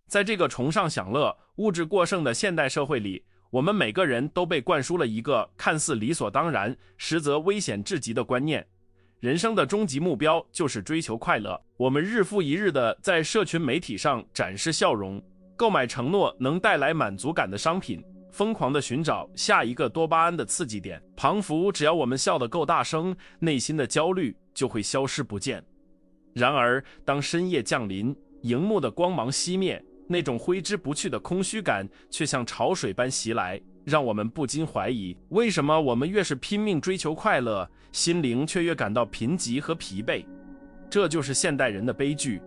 在这个崇尚享乐、物质过剩的现代社会里，我们每个人都被灌输了一个看似理所当然，实则危险至极的观念。人生的终极目标就是追求快乐。我们日复一日地在社群媒体上展示笑容，购买承诺能带来满足感的商品，疯狂地寻找下一个多巴胺的刺激点，仿佛只要我们笑得够大声，内心的焦虑就会消失不见。然而，当深夜降临，荧幕的光芒熄灭，那种挥之不去的空虚感却像潮水般袭来，让我们不禁怀疑，为什么我们越是拼命追求快乐，心灵却越感到贫瘠和疲惫？这就是现代人的悲剧。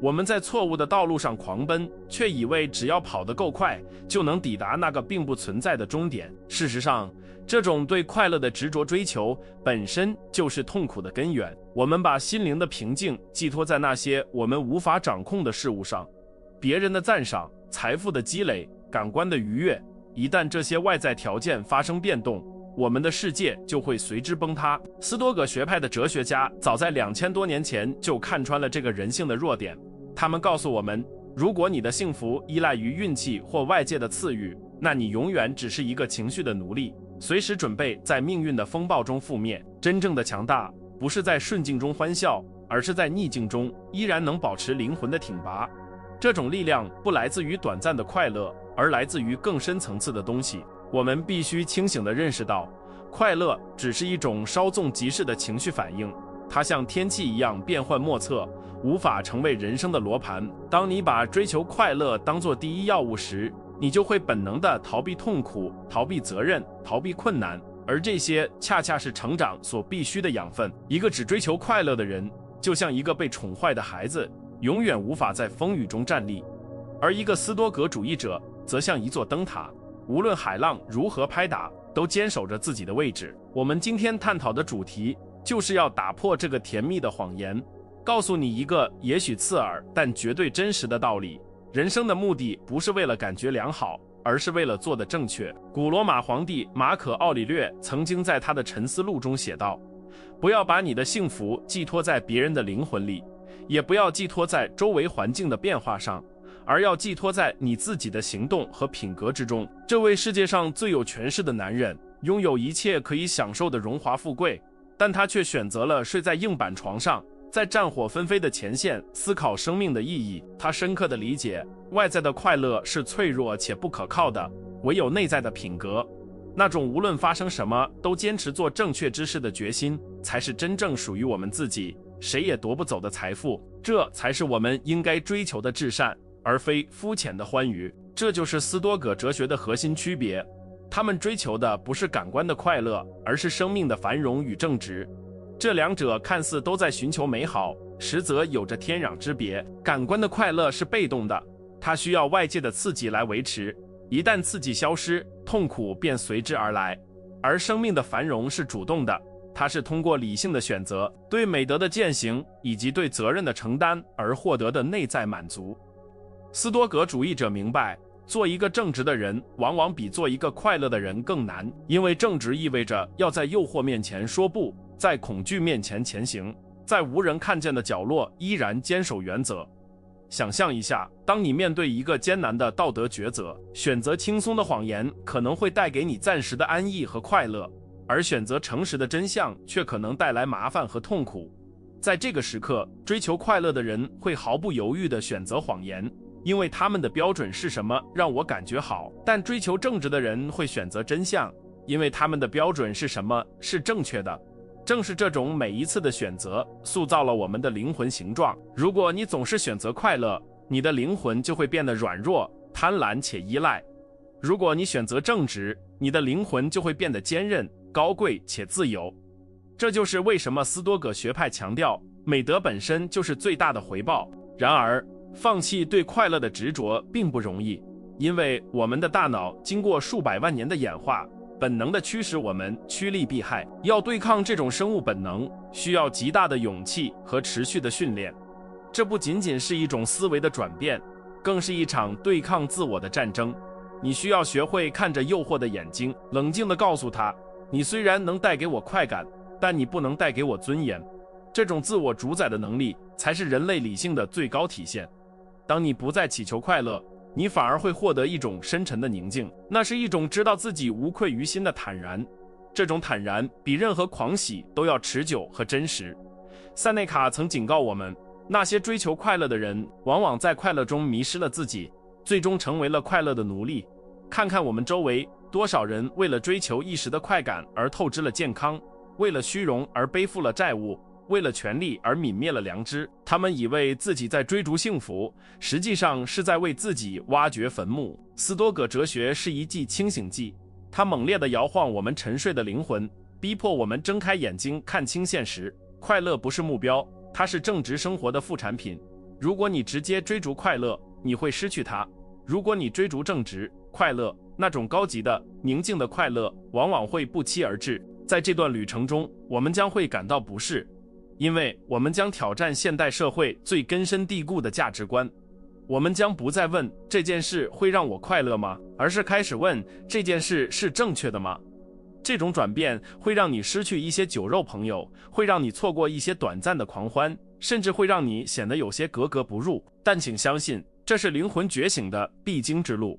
我们在错误的道路上狂奔，却以为只要跑得够快，就能抵达那个并不存在的终点。事实上，这种对快乐的执着追求本身就是痛苦的根源。我们把心灵的平静寄托在那些我们无法掌控的事物上，别人的赞赏、财富的积累、感官的愉悦，一旦这些外在条件发生变动，我们的世界就会随之崩塌。斯多葛学派的哲学家早在2000多年前就看穿了这个人性的弱点。他们告诉我们，如果你的幸福依赖于运气或外界的赐予，那你永远只是一个情绪的奴隶，随时准备在命运的风暴中覆灭。真正的强大不是在顺境中欢笑，而是在逆境中依然能保持灵魂的挺拔。这种力量不来自于短暂的快乐，而来自于更深层次的东西。我们必须清醒地认识到，快乐只是一种稍纵即逝的情绪反应，它像天气一样变幻莫测，无法成为人生的罗盘。当你把追求快乐当作第一要务时，你就会本能地逃避痛苦、逃避责任、逃避困难，而这些恰恰是成长所必须的养分。一个只追求快乐的人，就像一个被宠坏的孩子，永远无法在风雨中站立；而一个斯多葛主义者，则像一座灯塔，无论海浪如何拍打，都坚守着自己的位置。我们今天探讨的主题，就是要打破这个甜蜜的谎言，告诉你一个也许刺耳但绝对真实的道理：人生的目的不是为了感觉良好，而是为了做得正确。古罗马皇帝马可·奥里略曾经在他的沉思录中写道：不要把你的幸福寄托在别人的灵魂里，也不要寄托在周围环境的变化上，而要寄托在你自己的行动和品格之中。这位世界上最有权势的男人，拥有一切可以享受的荣华富贵，但他却选择了睡在硬板床上，在战火纷飞的前线思考生命的意义。他深刻地理解，外在的快乐是脆弱且不可靠的，唯有内在的品格，那种无论发生什么都坚持做正确之事的决心，才是真正属于我们自己，谁也夺不走的财富。这才是我们应该追求的至善，而非肤浅的欢愉。这就是斯多葛哲学的核心区别，他们追求的不是感官的快乐，而是生命的繁荣与正直。这两者看似都在寻求美好，实则有着天壤之别。感官的快乐是被动的，它需要外界的刺激来维持，一旦刺激消失，痛苦便随之而来；而生命的繁荣是主动的，它是通过理性的选择、对美德的践行以及对责任的承担而获得的内在满足。斯多葛主义者明白，做一个正直的人往往比做一个快乐的人更难，因为正直意味着要在诱惑面前说不，在恐惧面前前行，在无人看见的角落依然坚守原则。想象一下，当你面对一个艰难的道德抉择，选择轻松的谎言可能会带给你暂时的安逸和快乐，而选择诚实的真相却可能带来麻烦和痛苦。在这个时刻，追求快乐的人会毫不犹豫地选择谎言，因为他们的标准是什么让我感觉好；但追求正直的人会选择真相，因为他们的标准是什么是正确的。正是这种每一次的选择，塑造了我们的灵魂形状。如果你总是选择快乐，你的灵魂就会变得软弱、贪婪且依赖；如果你选择正直，你的灵魂就会变得坚韧、高贵且自由。这就是为什么斯多葛学派强调，美德本身就是最大的回报。然而，放弃对快乐的执着并不容易，因为我们的大脑经过数百万年的演化，本能地驱使我们趋利避害。要对抗这种生物本能，需要极大的勇气和持续的训练。这不仅仅是一种思维的转变，更是一场对抗自我的战争。你需要学会看着诱惑的眼睛，冷静地告诉他，你虽然能带给我快感，但你不能带给我尊严。这种自我主宰的能力，才是人类理性的最高体现。当你不再祈求快乐，你反而会获得一种深沉的宁静，那是一种知道自己无愧于心的坦然。这种坦然比任何狂喜都要持久和真实。塞内卡曾警告我们，那些追求快乐的人往往在快乐中迷失了自己，最终成为了快乐的奴隶。看看我们周围，多少人为了追求一时的快感而透支了健康，为了虚荣而背负了债务，为了权力而泯灭了良知。他们以为自己在追逐幸福，实际上是在为自己挖掘坟墓。斯多葛哲学是一剂清醒剂，它猛烈地摇晃我们沉睡的灵魂，逼迫我们睁开眼睛看清现实。快乐不是目标，它是正直生活的副产品。如果你直接追逐快乐，你会失去它；如果你追逐正直快乐，那种高级的宁静的快乐往往会不期而至。在这段旅程中，我们将会感到不适，因为我们将挑战现代社会最根深蒂固的价值观。我们将不再问这件事会让我快乐吗，而是开始问这件事是正确的吗。这种转变会让你失去一些酒肉朋友，会让你错过一些短暂的狂欢，甚至会让你显得有些格格不入。但请相信，这是灵魂觉醒的必经之路。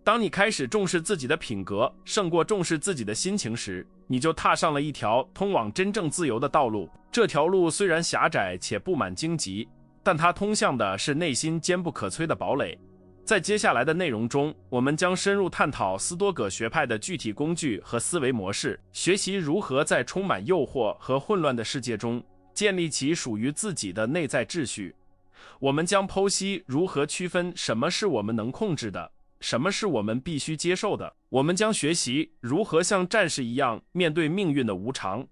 当你开始重视自己的品格胜过重视自己的心情时，你就踏上了一条通往真正自由的道路。这条路虽然狭窄且布满荆棘，但它通向的是内心坚不可摧的堡垒。在接下来的内容中，我们将深入探讨斯多葛学派的具体工具和思维模式，学习如何在充满诱惑和混乱的世界中建立起属于自己的内在秩序。我们将剖析如何区分什么是我们能控制的，什么是我们必须接受的。我们将学习如何像战士一样面对命运的无常，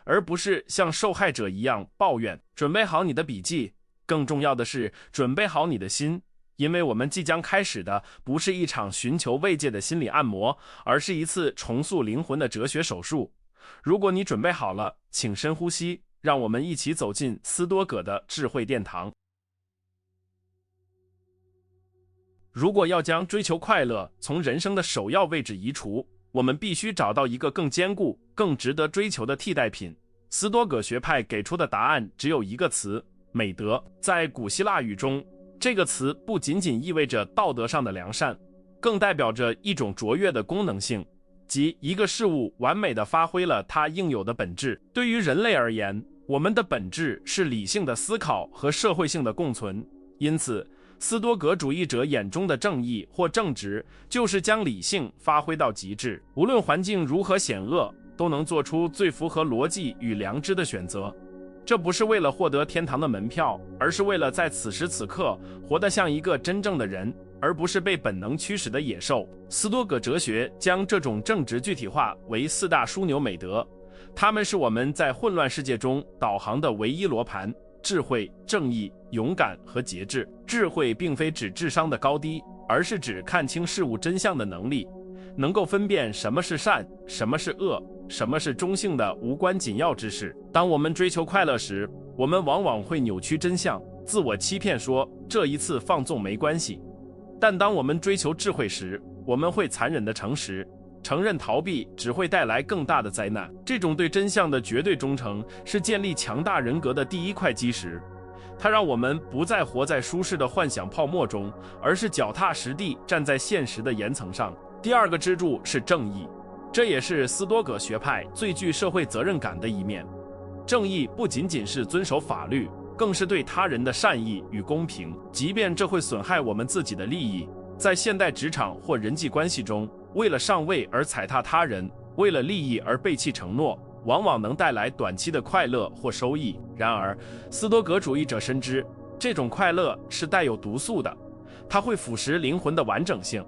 而不是像受害者一样抱怨。准备好你的笔记，更重要的是准备好你的心，因为我们即将开始的不是一场寻求慰藉的心理按摩，而是一次重塑灵魂的哲学手术。如果你准备好了，请深呼吸，让我们一起走进斯多葛的智慧殿堂。如果要将追求快乐从人生的首要位置移除，我们必须找到一个更坚固、更值得追求的替代品。斯多葛学派给出的答案只有一个词：美德。在古希腊语中，这个词不仅仅意味着道德上的良善，更代表着一种卓越的功能性，即一个事物完美地发挥了它应有的本质。对于人类而言，我们的本质是理性的思考和社会性的共存，因此斯多葛主义者眼中的正义或正直，就是将理性发挥到极致，无论环境如何险恶，都能做出最符合逻辑与良知的选择。这不是为了获得天堂的门票，而是为了在此时此刻活得像一个真正的人，而不是被本能驱使的野兽。斯多葛哲学将这种正直具体化为4大枢纽美德，它们是我们在混乱世界中导航的唯一罗盘：智慧、正义、勇敢和节制。智慧并非指智商的高低，而是指看清事物真相的能力，能够分辨什么是善，什么是恶，什么是中性的无关紧要之事。当我们追求快乐时，我们往往会扭曲真相，自我欺骗说这一次放纵没关系。但当我们追求智慧时，我们会残忍的诚实，承认逃避只会带来更大的灾难。这种对真相的绝对忠诚是建立强大人格的第一块基石，它让我们不再活在舒适的幻想泡沫中，而是脚踏实地站在现实的岩层上。第二个支柱是正义，这也是斯多葛学派最具社会责任感的一面。正义不仅仅是遵守法律，更是对他人的善意与公平，即便这会损害我们自己的利益。在现代职场或人际关系中，为了上位而踩踏他人，为了利益而背弃承诺，往往能带来短期的快乐或收益。然而，斯多葛主义者深知，这种快乐是带有毒素的，它会腐蚀灵魂的完整性。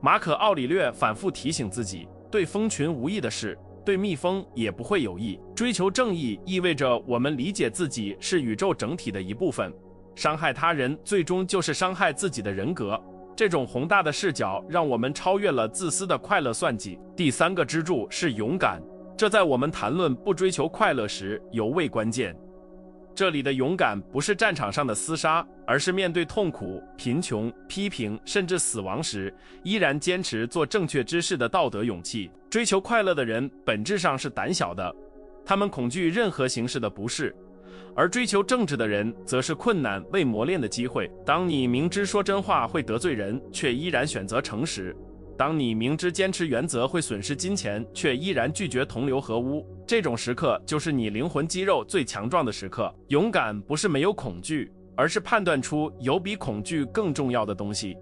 马可·奥里略反复提醒自己，对蜂群无益的事，对蜜蜂也不会有益。追求正义意味着我们理解自己是宇宙整体的一部分，伤害他人最终就是伤害自己的人格。这种宏大的视角让我们超越了自私的快乐算计。第三个支柱是勇敢，这在我们谈论不追求快乐时尤为关键。这里的勇敢不是战场上的厮杀，而是面对痛苦、贫穷、批评甚至死亡时，依然坚持做正确之事的道德勇气。追求快乐的人本质上是胆小的，他们恐惧任何形式的不适，而追求正直的人则是困难为磨练的机会。当你明知说真话会得罪人，却依然选择诚实；当你明知坚持原则会损失金钱，却依然拒绝同流合污，这种时刻就是你灵魂肌肉最强壮的时刻。勇敢不是没有恐惧，而是判断出有比恐惧更重要的东西，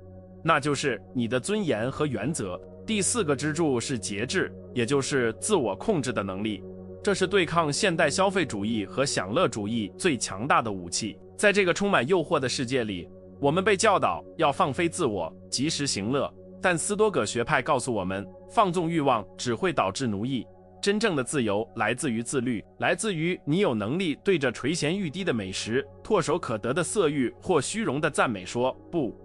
那就是你的尊严和原则。第4个支柱是节制，也就是自我控制的能力。这是对抗现代消费主义和享乐主义最强大的武器。在这个充满诱惑的世界里，我们被教导要放飞自我，及时行乐。但斯多葛学派告诉我们，放纵欲望只会导致奴役。真正的自由来自于自律，来自于你有能力对着垂涎欲滴的美食、唾手可得的色欲或虚荣的赞美说不。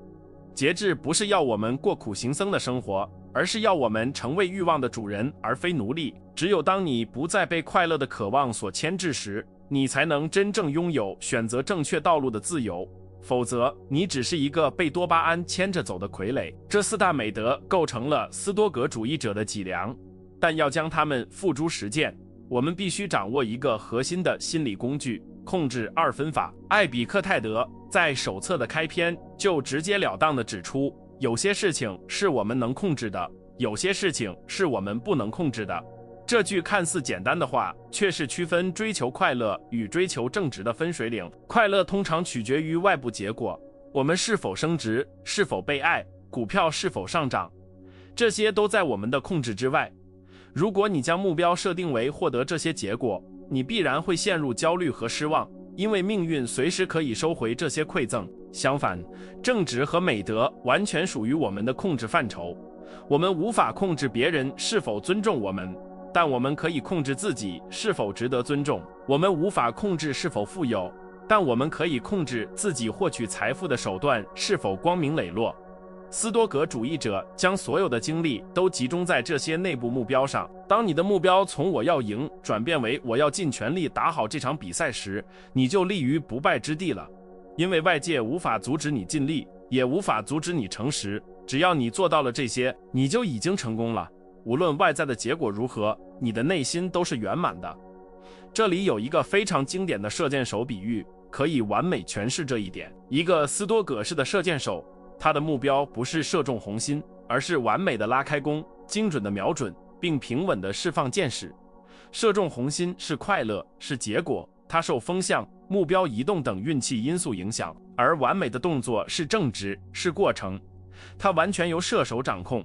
节制不是要我们过苦行僧的生活，而是要我们成为欲望的主人，而非奴隶。只有当你不再被快乐的渴望所牵制时，你才能真正拥有选择正确道路的自由。否则，你只是一个被多巴胺牵着走的傀儡。这4大美德构成了斯多葛主义者的脊梁，但要将它们付诸实践，我们必须掌握一个核心的心理工具——控制2分法。艾比克泰德在手册的开篇就直截了当地指出，有些事情是我们能控制的，有些事情是我们不能控制的。这句看似简单的话，却是区分追求快乐与追求正直的分水岭。快乐通常取决于外部结果，我们是否升职，是否被爱，股票是否上涨，这些都在我们的控制之外。如果你将目标设定为获得这些结果，你必然会陷入焦虑和失望，因为命运随时可以收回这些馈赠。相反，正直和美德完全属于我们的控制范畴。我们无法控制别人是否尊重我们，但我们可以控制自己是否值得尊重。我们无法控制是否富有，但我们可以控制自己获取财富的手段是否光明磊落。斯多葛主义者将所有的精力都集中在这些内部目标上。当你的目标从我要赢转变为我要尽全力打好这场比赛时，你就立于不败之地了。因为外界无法阻止你尽力，也无法阻止你诚实。只要你做到了这些，你就已经成功了。无论外在的结果如何，你的内心都是圆满的。这里有一个非常经典的射箭手比喻，可以完美诠释这一点。一个斯多葛式的射箭手，他的目标不是射中红心，而是完美的拉开弓，精准的瞄准，并平稳地释放箭矢。射中红心是快乐，是结果，它受风向、目标移动等运气因素影响，而完美的动作是正直，是过程，它完全由射手掌控。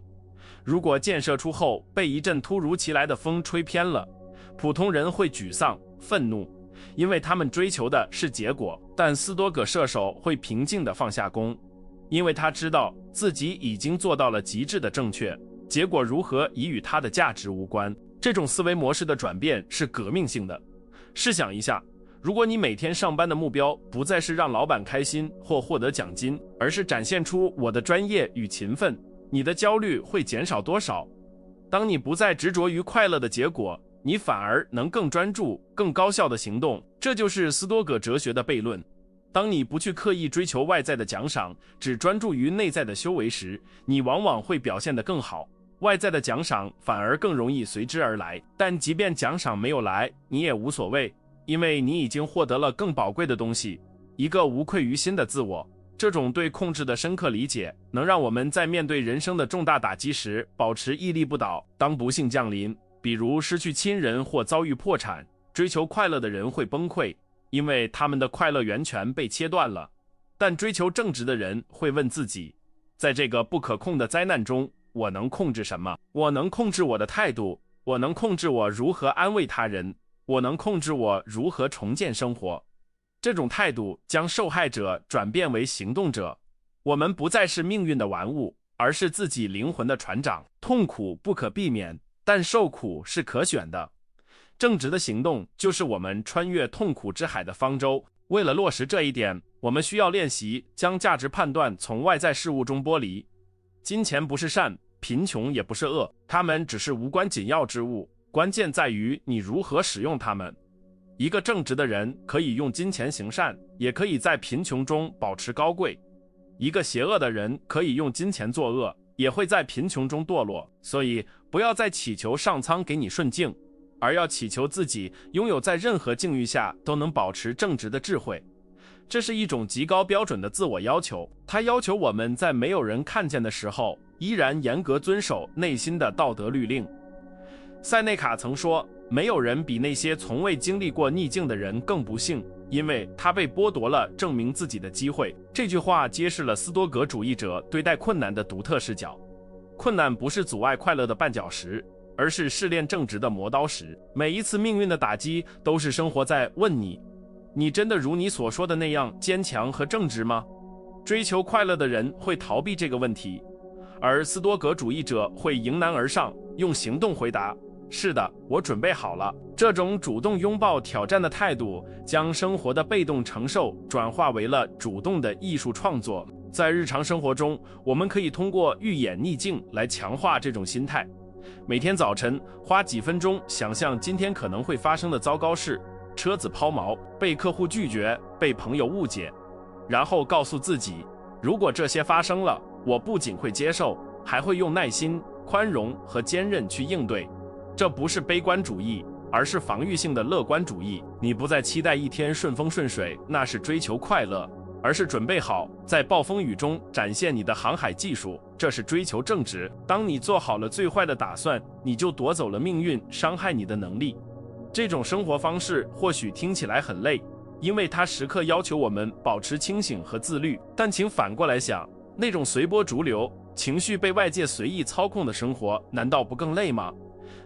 如果箭射出后被一阵突如其来的风吹偏了，普通人会沮丧、愤怒，因为他们追求的是结果。但斯多葛射手会平静地放下弓，因为他知道自己已经做到了极致的正确，结果如何已与他的价值无关。这种思维模式的转变是革命性的。试想一下，如果你每天上班的目标不再是让老板开心或获得奖金，而是展现出我的专业与勤奋，你的焦虑会减少多少？当你不再执着于快乐的结果，你反而能更专注、更高效的行动。这就是斯多葛哲学的悖论。当你不去刻意追求外在的奖赏，只专注于内在的修为时，你往往会表现得更好。外在的奖赏反而更容易随之而来。但即便奖赏没有来，你也无所谓，因为你已经获得了更宝贵的东西，一个无愧于心的自我。这种对控制的深刻理解，能让我们在面对人生的重大打击时保持屹立不倒。当不幸降临，比如失去亲人或遭遇破产，追求快乐的人会崩溃，因为他们的快乐源泉被切断了。但追求正直的人会问自己，在这个不可控的灾难中，我能控制什么？我能控制我的态度，我能控制我如何安慰他人，我能控制我如何重建生活。这种态度将受害者转变为行动者。我们不再是命运的玩物，而是自己灵魂的船长。痛苦不可避免，但受苦是可选的。正直的行动就是我们穿越痛苦之海的方舟。为了落实这一点，我们需要练习将价值判断从外在事物中剥离。金钱不是善，贫穷也不是恶，它们只是无关紧要之物，关键在于你如何使用它们。一个正直的人可以用金钱行善，也可以在贫穷中保持高贵。一个邪恶的人可以用金钱作恶，也会在贫穷中堕落。所以不要再祈求上苍给你顺境，而要祈求自己拥有在任何境遇下都能保持正直的智慧。这是一种极高标准的自我要求，它要求我们在没有人看见的时候，依然严格遵守内心的道德律令。塞内卡曾说，没有人比那些从未经历过逆境的人更不幸，因为他被剥夺了证明自己的机会。这句话揭示了斯多葛主义者对待困难的独特视角。困难不是阻碍快乐的绊脚石，而是试炼正直的磨刀石。每一次命运的打击都是生活在问你，你真的如你所说的那样坚强和正直吗？追求快乐的人会逃避这个问题，而斯多葛主义者会迎难而上，用行动回答，是的，我准备好了。这种主动拥抱挑战的态度，将生活的被动承受转化为了主动的艺术创作。在日常生活中，我们可以通过预演逆境来强化这种心态。每天早晨花几分钟想象今天可能会发生的糟糕事，车子抛锚，被客户拒绝，被朋友误解，然后告诉自己，如果这些发生了，我不仅会接受，还会用耐心、宽容和坚韧去应对。这不是悲观主义，而是防御性的乐观主义。你不再期待一天顺风顺水，那是追求快乐，而是准备好在暴风雨中展现你的航海技术，这是追求正直。当你做好了最坏的打算，你就夺走了命运伤害你的能力。这种生活方式或许听起来很累，因为它时刻要求我们保持清醒和自律，但请反过来想，那种随波逐流、情绪被外界随意操控的生活，难道不更累吗？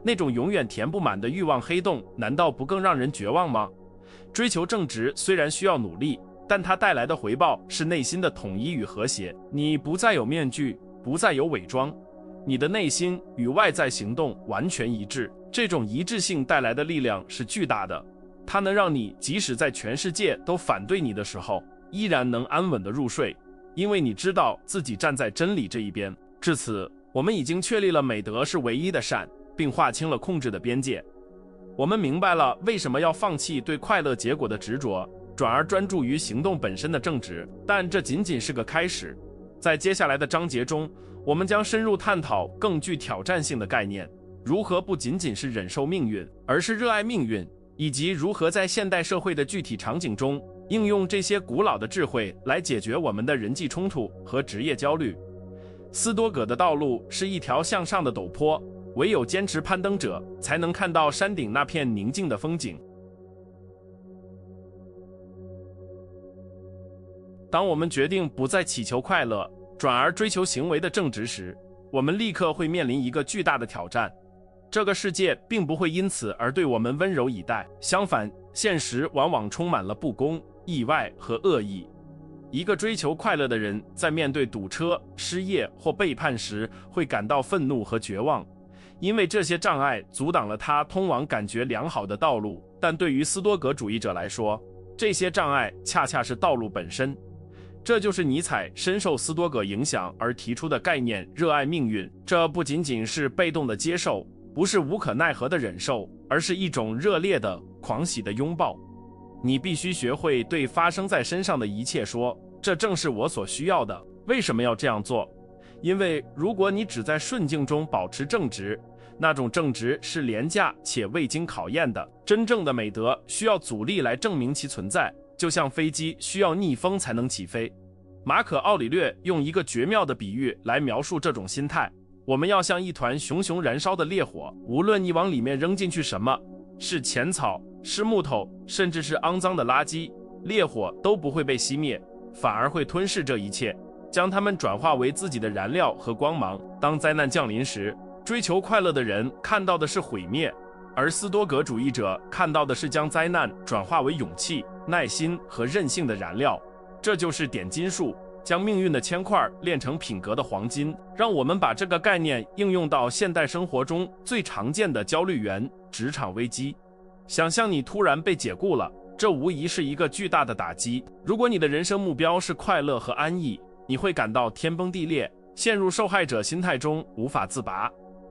那种永远填不满的欲望黑洞，难道不更让人绝望吗？追求正直虽然需要努力，但它带来的回报是内心的统一与和谐。你不再有面具，不再有伪装，你的内心与外在行动完全一致。这种一致性带来的力量是巨大的，它能让你即使在全世界都反对你的时候，依然能安稳地入睡，因为你知道自己站在真理这一边。至此，我们已经确立了美德是唯一的善，并划清了控制的边界。我们明白了为什么要放弃对快乐结果的执着，转而专注于行动本身的正直。但这仅仅是个开始，在接下来的章节中，我们将深入探讨更具挑战性的概念，如何不仅仅是忍受命运，而是热爱命运，以及如何在现代社会的具体场景中应用这些古老的智慧来解决我们的人际冲突和职业焦虑。斯多葛的道路是一条向上的陡坡，唯有坚持攀登者才能看到山顶那片宁静的风景。当我们决定不再祈求快乐，转而追求行为的正直时，我们立刻会面临一个巨大的挑战。这个世界并不会因此而对我们温柔以待，相反，现实往往充满了不公、意外和恶意。一个追求快乐的人在面对堵车、失业或背叛时，会感到愤怒和绝望，因为这些障碍阻挡了他通往感觉良好的道路。但对于斯多葛主义者来说，这些障碍恰恰是道路本身。这就是尼采深受斯多葛影响而提出的概念——热爱命运。这不仅仅是被动的接受，不是无可奈何的忍受，而是一种热烈的、狂喜的拥抱。你必须学会对发生在身上的一切说，这正是我所需要的。为什么要这样做？因为如果你只在顺境中保持正直，那种正直是廉价且未经考验的。真正的美德需要阻力来证明其存在，就像飞机需要逆风才能起飞。马可·奥里略用一个绝妙的比喻来描述这种心态：我们要像一团熊熊燃烧的烈火，无论你往里面扔进去什么，是浅草、是木头，甚至是肮脏的垃圾，烈火都不会被熄灭，反而会吞噬这一切，将它们转化为自己的燃料和光芒。当灾难降临时，追求快乐的人看到的是毁灭，而斯多葛主义者看到的是将灾难转化为勇气、耐心和韧性的燃料。这就是点金术，将命运的铅块炼成品格的黄金。让我们把这个概念应用到现代生活中最常见的焦虑源——职场危机。想象你突然被解雇了，这无疑是一个巨大的打击。如果你的人生目标是快乐和安逸，你会感到天崩地裂，陷入受害者心态中无法自拔。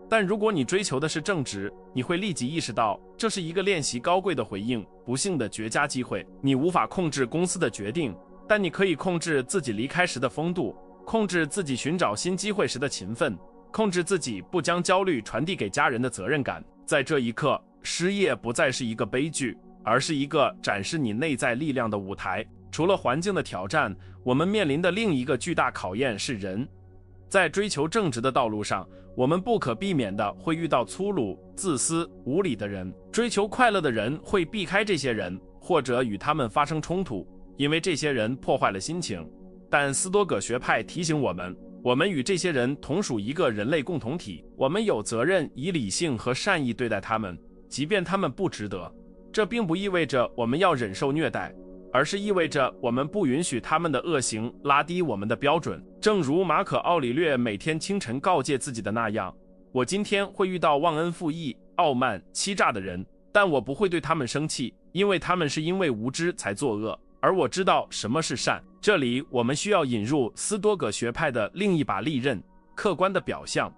但如果你追求的是正直，你会立即意识到这是一个练习高贵的回应，不幸的绝佳机会。你无法控制公司的决定，但你可以控制自己离开时的风度，控制自己寻找新机会时的勤奋，控制自己不将焦虑传递给家人的责任感。在这一刻，失业不再是一个悲剧，而是一个展示你内在力量的舞台。除了环境的挑战，我们面临的另一个巨大考验是人。在追求正直的道路上，我们不可避免地会遇到粗鲁、自私、无理的人。追求快乐的人会避开这些人，或者与他们发生冲突，因为这些人破坏了心情。但斯多葛学派提醒我们，我们与这些人同属一个人类共同体，我们有责任以理性和善意对待他们，即便他们不值得。这并不意味着我们要忍受虐待，而是意味着我们不允许他们的恶行拉低我们的标准。正如马可·奥里略每天清晨告诫自己的那样，我今天会遇到忘恩负义、傲慢、欺诈的人，但我不会对他们生气，因为他们是因为无知才作恶，而我知道什么是善。这里我们需要引入斯多葛学派的另一把利刃，客观的表象。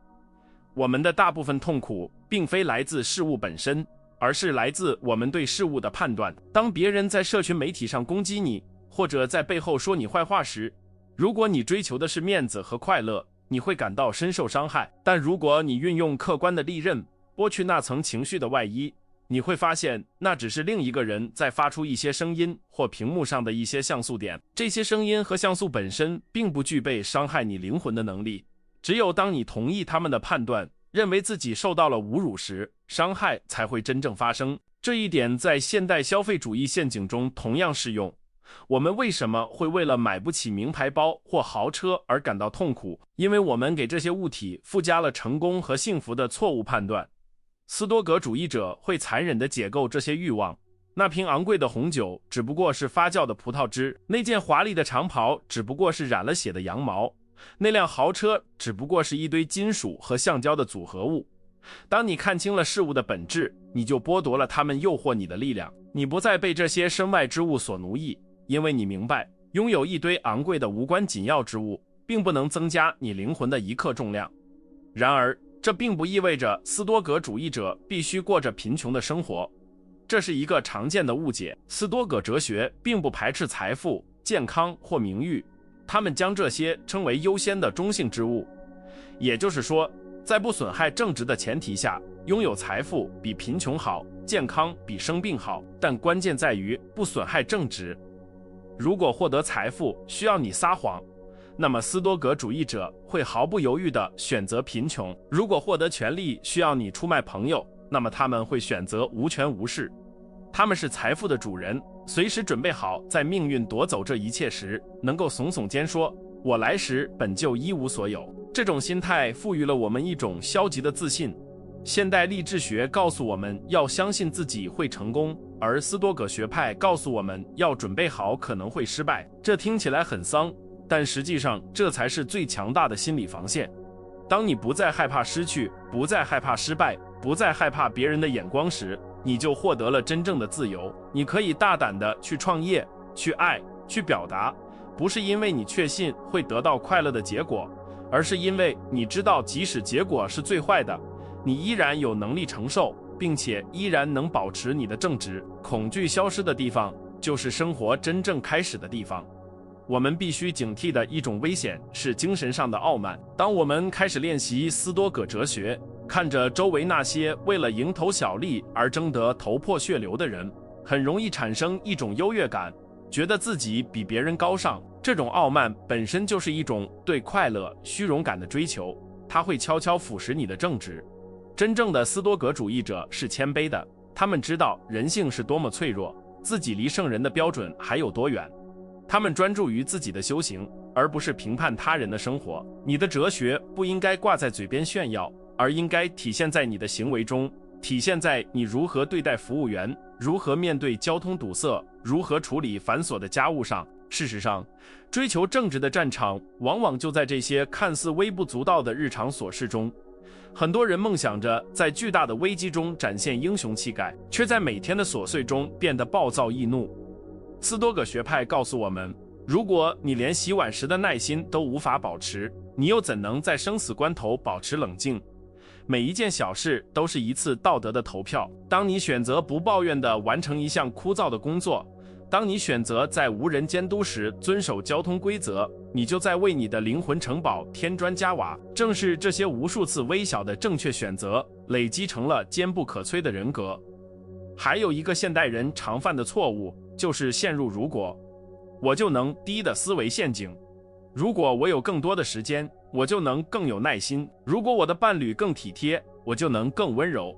我们的大部分痛苦并非来自事物本身，而是来自我们对事物的判断。当别人在社群媒体上攻击你，或者在背后说你坏话时，如果你追求的是面子和快乐，你会感到深受伤害。但如果你运用客观的利刃，剥去那层情绪的外衣，你会发现那只是另一个人在发出一些声音或屏幕上的一些像素点。这些声音和像素本身并不具备伤害你灵魂的能力，只有当你同意他们的判断，认为自己受到了侮辱时，伤害才会真正发生。这一点在现代消费主义陷阱中同样适用。我们为什么会为了买不起名牌包或豪车而感到痛苦？因为我们给这些物体附加了成功和幸福的错误判断。斯多葛主义者会残忍地解构这些欲望。那瓶昂贵的红酒只不过是发酵的葡萄汁，那件华丽的长袍只不过是染了血的羊毛，那辆豪车只不过是一堆金属和橡胶的组合物。当你看清了事物的本质，你就剥夺了它们诱惑你的力量。你不再被这些身外之物所奴役，因为你明白，拥有一堆昂贵的无关紧要之物，并不能增加你灵魂的一克重量。然而，这并不意味着斯多葛主义者必须过着贫穷的生活。这是一个常见的误解。斯多葛哲学并不排斥财富、健康或名誉，他们将这些称为优先的中性之物。也就是说，在不损害正直的前提下，拥有财富比贫穷好，健康比生病好，但关键在于不损害正直。如果获得财富需要你撒谎，那么斯多葛主义者会毫不犹豫地选择贫穷。如果获得权力需要你出卖朋友，那么他们会选择无权无势。他们是财富的主人，随时准备好在命运夺走这一切时，能够耸耸肩说，我来时本就一无所有。这种心态赋予了我们一种消极的自信。现代励志学告诉我们要相信自己会成功，而斯多葛学派告诉我们要准备好可能会失败。这听起来很丧，但实际上这才是最强大的心理防线。当你不再害怕失去，不再害怕失败，不再害怕别人的眼光时，你就获得了真正的自由。你可以大胆地去创业，去爱，去表达，不是因为你确信会得到快乐的结果，而是因为你知道即使结果是最坏的，你依然有能力承受，并且依然能保持你的正直。恐惧消失的地方，就是生活真正开始的地方。我们必须警惕的一种危险是精神上的傲慢。当我们开始练习斯多葛哲学，看着周围那些为了蝇头小利而争得头破血流的人，很容易产生一种优越感，觉得自己比别人高尚。这种傲慢本身就是一种对快乐、虚荣感的追求，它会悄悄腐蚀你的正直。真正的斯多葛主义者是谦卑的，他们知道人性是多么脆弱，自己离圣人的标准还有多远。他们专注于自己的修行，而不是评判他人的生活。你的哲学不应该挂在嘴边炫耀，而应该体现在你的行为中，体现在你如何对待服务员，如何面对交通堵塞，如何处理繁琐的家务上。事实上，追求正直的战场往往就在这些看似微不足道的日常琐事中。很多人梦想着在巨大的危机中展现英雄气概，却在每天的琐碎中变得暴躁易怒。斯多葛学派告诉我们，如果你连洗碗时的耐心都无法保持，你又怎能在生死关头保持冷静？每一件小事都是一次道德的投票。当你选择不抱怨地完成一项枯燥的工作，当你选择在无人监督时遵守交通规则，你就在为你的灵魂城堡添砖加瓦。正是这些无数次微小的正确选择，累积成了坚不可摧的人格。还有一个现代人常犯的错误，就是陷入如果我就能低的思维陷阱。如果我有更多的时间，我就能更有耐心；如果我的伴侣更体贴，我就能更温柔。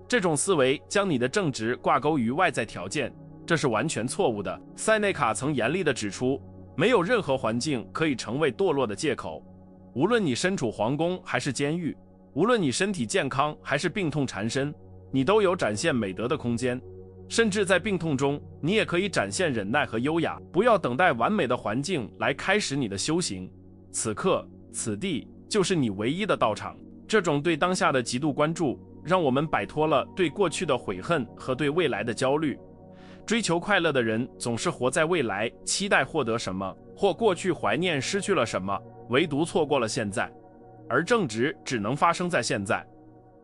这种思维将你的正直挂钩于外在条件，这是完全错误的。塞内卡曾严厉地指出，没有任何环境可以成为堕落的借口。无论你身处皇宫还是监狱，无论你身体健康还是病痛缠身，你都有展现美德的空间。甚至在病痛中，你也可以展现忍耐和优雅。不要等待完美的环境来开始你的修行，此刻此地就是你唯一的道场。这种对当下的极度关注，让我们摆脱了对过去的悔恨和对未来的焦虑。追求快乐的人总是活在未来，期待获得什么，或过去怀念失去了什么，唯独错过了现在。而正直只能发生在现在，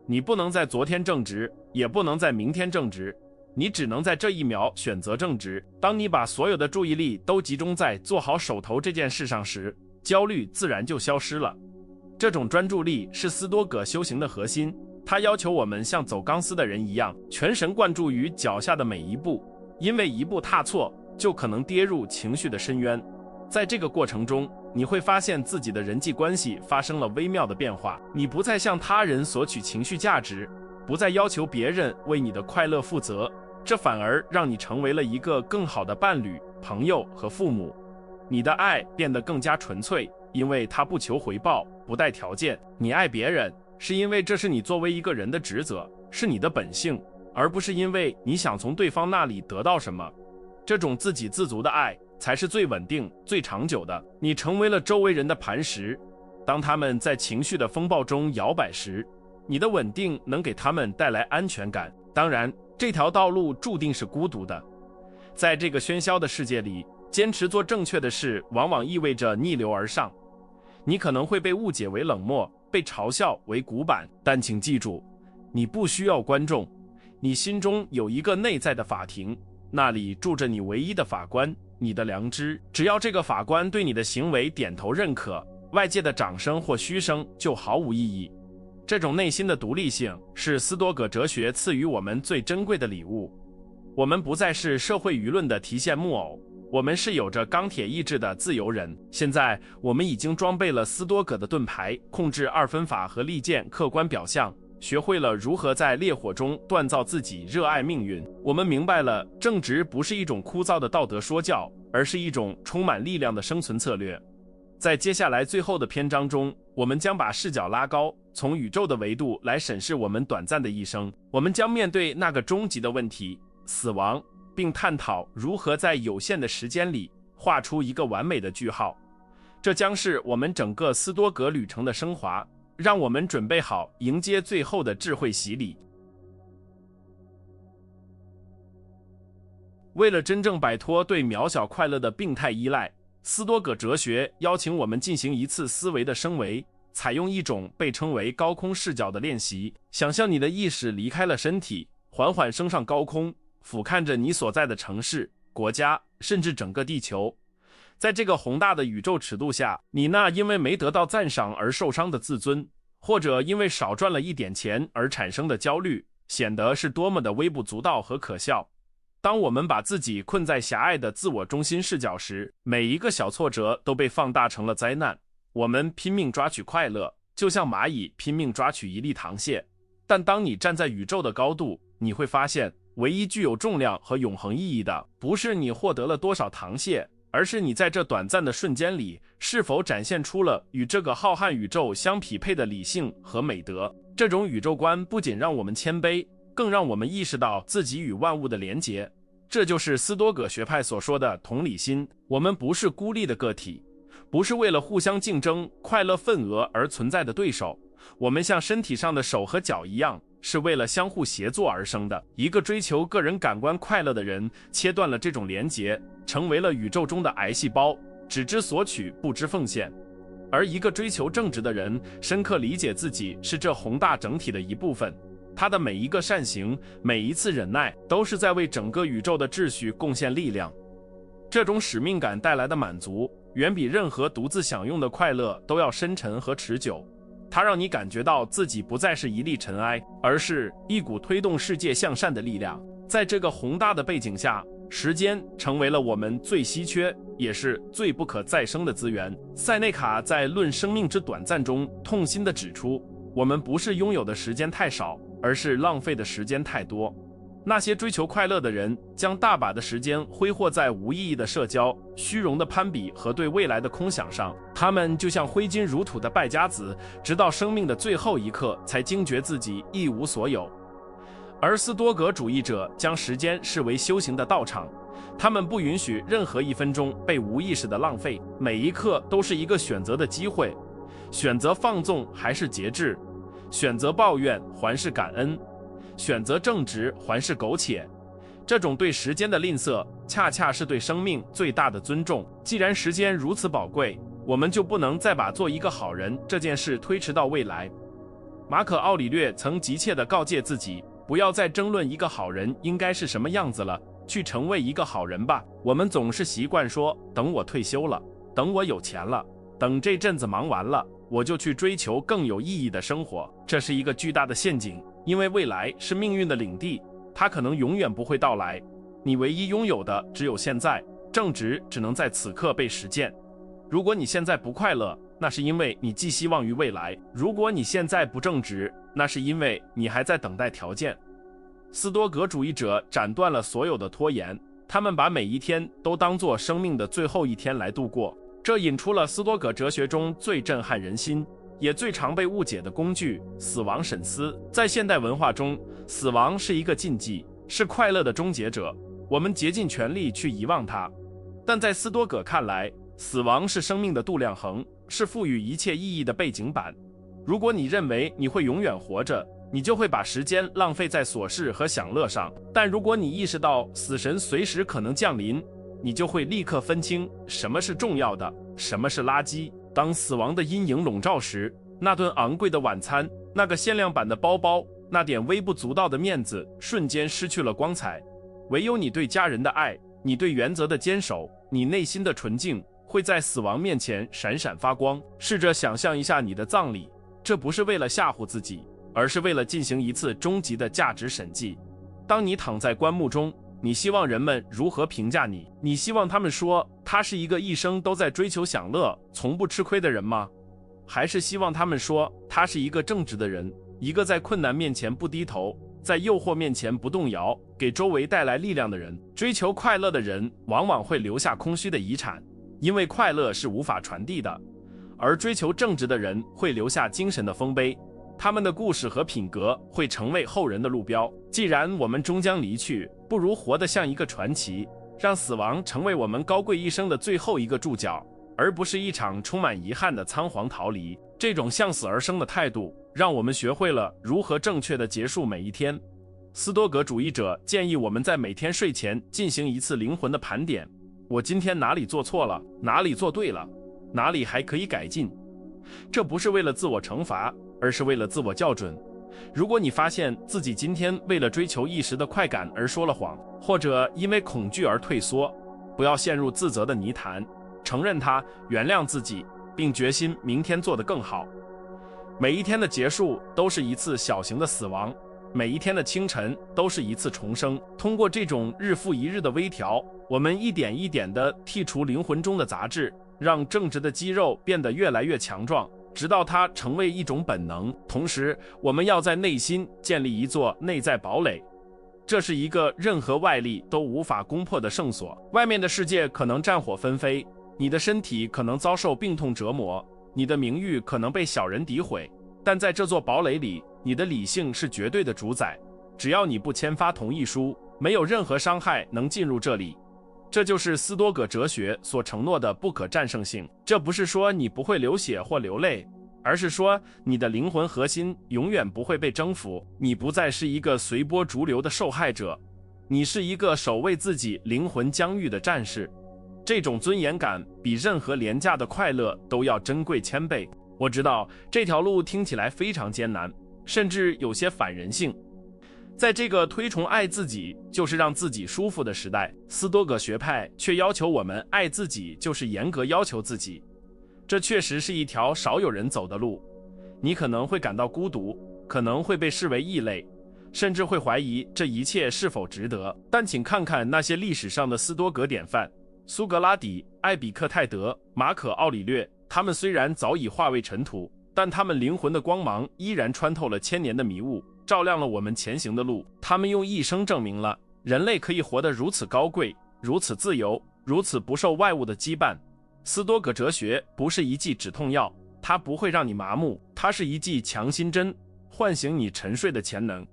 你不能在昨天正直，也不能在明天正直，你只能在这一秒选择正直。当你把所有的注意力都集中在做好手头这件事上时，焦虑自然就消失了。这种专注力是斯多葛修行的核心，它要求我们像走钢丝的人一样，全神贯注于脚下的每一步，因为一步踏错，就可能跌入情绪的深渊。在这个过程中，你会发现自己的人际关系发生了微妙的变化，你不再向他人索取情绪价值，不再要求别人为你的快乐负责，这反而让你成为了一个更好的伴侣、朋友和父母。你的爱变得更加纯粹，因为它不求回报，不带条件。你爱别人，是因为这是你作为一个人的职责，是你的本性，而不是因为你想从对方那里得到什么。这种自给自足的爱才是最稳定、最长久的。你成为了周围人的磐石，当他们在情绪的风暴中摇摆时，你的稳定能给他们带来安全感。当然，这条道路注定是孤独的。在这个喧嚣的世界里，坚持做正确的事往往意味着逆流而上。你可能会被误解为冷漠，被嘲笑为古板，但请记住，你不需要观众，你心中有一个内在的法庭，那里住着你唯一的法官，你的良知。只要这个法官对你的行为点头认可，外界的掌声或嘘声就毫无意义。这种内心的独立性是斯多葛哲学赐予我们最珍贵的礼物。我们不再是社会舆论的提线木偶，我们是有着钢铁意志的自由人。现在我们已经装备了斯多葛的盾牌，控制二分法和利剑客观表象，学会了如何在烈火中锻造自己，热爱命运。我们明白了，正直不是一种枯燥的道德说教，而是一种充满力量的生存策略。在接下来最后的篇章中，我们将把视角拉高，从宇宙的维度来审视我们短暂的一生。我们将面对那个终极的问题——死亡，并探讨如何在有限的时间里画出一个完美的句号。这将是我们整个斯多葛旅程的升华，让我们准备好迎接最后的智慧洗礼。为了真正摆脱对渺小快乐的病态依赖，斯多葛哲学邀请我们进行一次思维的升维，采用一种被称为高空视角的练习。想象你的意识离开了身体，缓缓升上高空，俯瞰着你所在的城市、国家，甚至整个地球。在这个宏大的宇宙尺度下，你那因为没得到赞赏而受伤的自尊，或者因为少赚了一点钱而产生的焦虑，显得是多么的微不足道和可笑。当我们把自己困在狭隘的自我中心视角时，每一个小挫折都被放大成了灾难。我们拼命抓取快乐，就像蚂蚁拼命抓取一粒糖蟹。但当你站在宇宙的高度，你会发现，唯一具有重量和永恒意义的，不是你获得了多少糖蟹，而是你在这短暂的瞬间里，是否展现出了与这个浩瀚宇宙相匹配的理性和美德。这种宇宙观不仅让我们谦卑，更让我们意识到自己与万物的连结。这就是斯多葛学派所说的同理心。我们不是孤立的个体，不是为了互相竞争、快乐份额而存在的对手。我们像身体上的手和脚一样，是为了相互协作而生的。一个追求个人感官快乐的人，切断了这种连结，成为了宇宙中的癌细胞，只知索取，不知奉献。而一个追求正直的人，深刻理解自己是这宏大整体的一部分。他的每一个善行，每一次忍耐，都是在为整个宇宙的秩序贡献力量。这种使命感带来的满足，远比任何独自享用的快乐都要深沉和持久。它让你感觉到自己不再是一粒尘埃，而是一股推动世界向善的力量。在这个宏大的背景下，时间成为了我们最稀缺也是最不可再生的资源。塞内卡在《论生命之短暂》中痛心地指出，我们不是拥有的时间太少，而是浪费的时间太多。那些追求快乐的人将大把的时间挥霍在无意义的社交、虚荣的攀比和对未来的空想上，他们就像挥金如土的败家子，直到生命的最后一刻才惊觉自己一无所有。而斯多葛主义者将时间视为修行的道场，他们不允许任何一分钟被无意识的浪费，每一刻都是一个选择的机会，选择放纵还是节制，选择抱怨还是感恩，选择正直还是苟且。这种对时间的吝啬，恰恰是对生命最大的尊重。既然时间如此宝贵，我们就不能再把做一个好人这件事推迟到未来。马可·奥里略曾急切地告诫自己，不要再争论一个好人应该是什么样子了，去成为一个好人吧。我们总是习惯说，等我退休了，等我有钱了，等这阵子忙完了，我就去追求更有意义的生活。这是一个巨大的陷阱，因为未来是命运的领地，它可能永远不会到来。你唯一拥有的只有现在，正直只能在此刻被实践。如果你现在不快乐，那是因为你寄希望于未来；如果你现在不正直，那是因为你还在等待条件。斯多葛主义者斩断了所有的拖延，他们把每一天都当作生命的最后一天来度过。这引出了斯多葛哲学中最震撼人心也最常被误解的工具——死亡审思。在现代文化中，死亡是一个禁忌，是快乐的终结者，我们竭尽全力去遗忘它。但在斯多葛看来，死亡是生命的度量衡，是赋予一切意义的背景板。如果你认为你会永远活着，你就会把时间浪费在琐事和享乐上；但如果你意识到死神随时可能降临，你就会立刻分清什么是重要的，什么是垃圾。当死亡的阴影笼罩时，那顿昂贵的晚餐，那个限量版的包包，那点微不足道的面子，瞬间失去了光彩。唯有你对家人的爱，你对原则的坚守，你内心的纯净，会在死亡面前闪闪发光。试着想象一下你的葬礼，这不是为了吓唬自己，而是为了进行一次终极的价值审计。当你躺在棺木中，你希望人们如何评价你？你希望他们说他是一个一生都在追求享乐，从不吃亏的人吗？还是希望他们说他是一个正直的人，一个在困难面前不低头，在诱惑面前不动摇，给周围带来力量的人？追求快乐的人往往会留下空虚的遗产，因为快乐是无法传递的，而追求正直的人会留下精神的丰碑，他们的故事和品格会成为后人的路标。既然我们终将离去，不如活得像一个传奇，让死亡成为我们高贵一生的最后一个注脚，而不是一场充满遗憾的仓皇逃离。这种向死而生的态度，让我们学会了如何正确地结束每一天。斯多葛主义者建议我们在每天睡前进行一次灵魂的盘点，我今天哪里做错了，哪里做对了，哪里还可以改进。这不是为了自我惩罚，而是为了自我校准。如果你发现自己今天为了追求一时的快感而说了谎，或者因为恐惧而退缩，不要陷入自责的泥潭，承认它，原谅自己，并决心明天做得更好。每一天的结束都是一次小型的死亡，每一天的清晨都是一次重生。通过这种日复一日的微调，我们一点一点地剔除灵魂中的杂质，让正直的肌肉变得越来越强壮，直到它成为一种本能。同时，我们要在内心建立一座内在堡垒，这是一个任何外力都无法攻破的圣所。外面的世界可能战火纷飞，你的身体可能遭受病痛折磨，你的名誉可能被小人诋毁，但在这座堡垒里，你的理性是绝对的主宰。只要你不签发同意书，没有任何伤害能进入这里。这就是斯多葛哲学所承诺的不可战胜性。这不是说你不会流血或流泪，而是说你的灵魂核心永远不会被征服。你不再是一个随波逐流的受害者，你是一个守卫自己灵魂疆域的战士。这种尊严感比任何廉价的快乐都要珍贵千倍。我知道这条路听起来非常艰难，甚至有些反人性，在这个推崇爱自己就是让自己舒服的时代，斯多葛学派却要求我们爱自己就是严格要求自己。这确实是一条少有人走的路，你可能会感到孤独，可能会被视为异类，甚至会怀疑这一切是否值得。但请看看那些历史上的斯多葛典范，苏格拉底、艾比克泰德、马可·奥里略，他们虽然早已化为尘土，但他们灵魂的光芒依然穿透了千年的迷雾，照亮了我们前行的路。他们用一生证明了人类可以活得如此高贵，如此自由，如此不受外物的羁绊。斯多葛哲学不是一剂止痛药，它不会让你麻木，它是一剂强心针，唤醒你沉睡的潜能。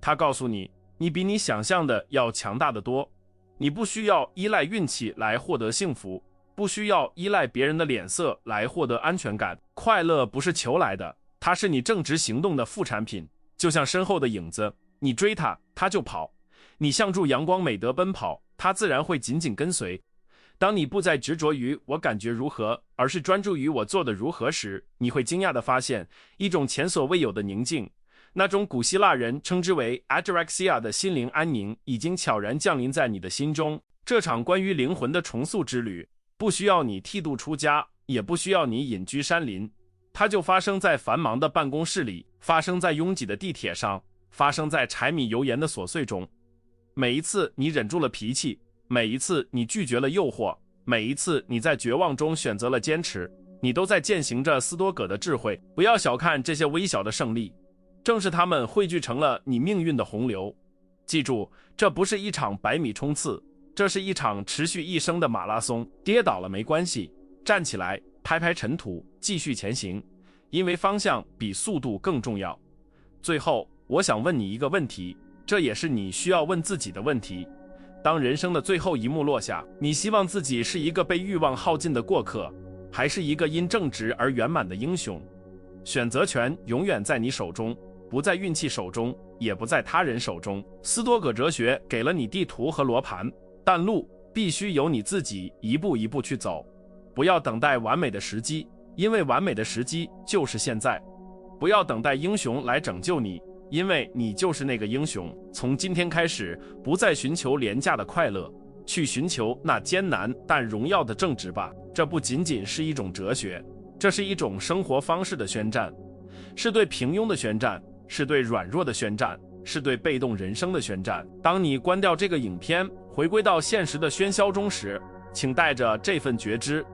它告诉你，你比你想象的要强大得多。你不需要依赖运气来获得幸福，不需要依赖别人的脸色来获得安全感。快乐不是求来的，它是你正直行动的副产品，就像身后的影子，你追它，它就跑；你向着阳光美德奔跑，它自然会紧紧跟随。当你不再执着于我感觉如何，而是专注于我做的如何时，你会惊讶地发现一种前所未有的宁静。那种古希腊人称之为 ataraxia 的心灵安宁已经悄然降临在你的心中。这场关于灵魂的重塑之旅，不需要你剃度出家，也不需要你隐居山林，它就发生在繁忙的办公室里，发生在拥挤的地铁上，发生在柴米油盐的琐碎中。每一次你忍住了脾气，每一次你拒绝了诱惑，每一次你在绝望中选择了坚持，你都在践行着斯多葛的智慧。不要小看这些微小的胜利，正是它们汇聚成了你命运的洪流。记住，这不是一场100米冲刺，这是一场持续一生的马拉松。跌倒了没关系，站起来，拍拍尘土，继续前行，因为方向比速度更重要。最后，我想问你一个问题，这也是你需要问自己的问题。当人生的最后一幕落下，你希望自己是一个被欲望耗尽的过客，还是一个因正直而圆满的英雄？选择权永远在你手中，不在运气手中，也不在他人手中。斯多葛哲学给了你地图和罗盘，但路必须由你自己一步一步去走。不要等待完美的时机，因为完美的时机就是现在。不要等待英雄来拯救你，因为你就是那个英雄。从今天开始，不再寻求廉价的快乐，去寻求那艰难但荣耀的正直吧。这不仅仅是一种哲学，这是一种生活方式的宣战，是对平庸的宣战，是对软弱的宣战，是对被动人生的宣战。当你关掉这个影片，回归到现实的喧嚣中时，请带着这份觉知，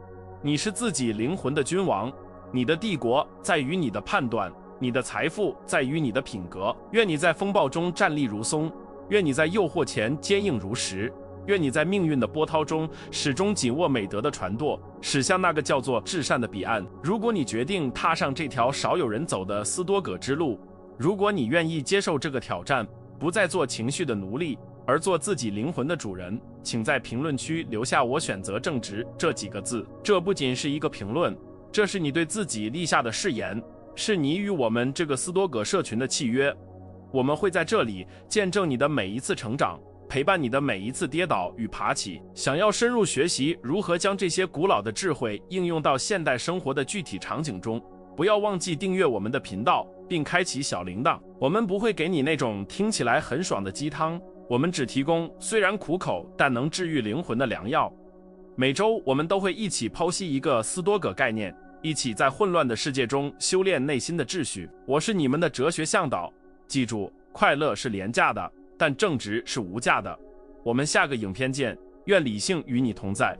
你是自己灵魂的君王，你的帝国在于你的判断，你的财富在于你的品格。愿你在风暴中站立如松，愿你在诱惑前坚硬如石，愿你在命运的波涛中始终紧握美德的船舵，驶向那个叫做至善的彼岸。如果你决定踏上这条少有人走的斯多葛之路，如果你愿意接受这个挑战，不再做情绪的奴隶，而做自己灵魂的主人，请在评论区留下我选择正直这几个字。这不仅是一个评论，这是你对自己立下的誓言，是你与我们这个斯多葛社群的契约。我们会在这里见证你的每一次成长，陪伴你的每一次跌倒与爬起。想要深入学习如何将这些古老的智慧应用到现代生活的具体场景中，不要忘记订阅我们的频道，并开启小铃铛。我们不会给你那种听起来很爽的鸡汤，我们只提供虽然苦口但能治愈灵魂的良药。每周我们都会一起剖析一个斯多葛概念，一起在混乱的世界中修炼内心的秩序。我是你们的哲学向导，记住，快乐是廉价的，但正直是无价的。我们下个影片见，愿理性与你同在。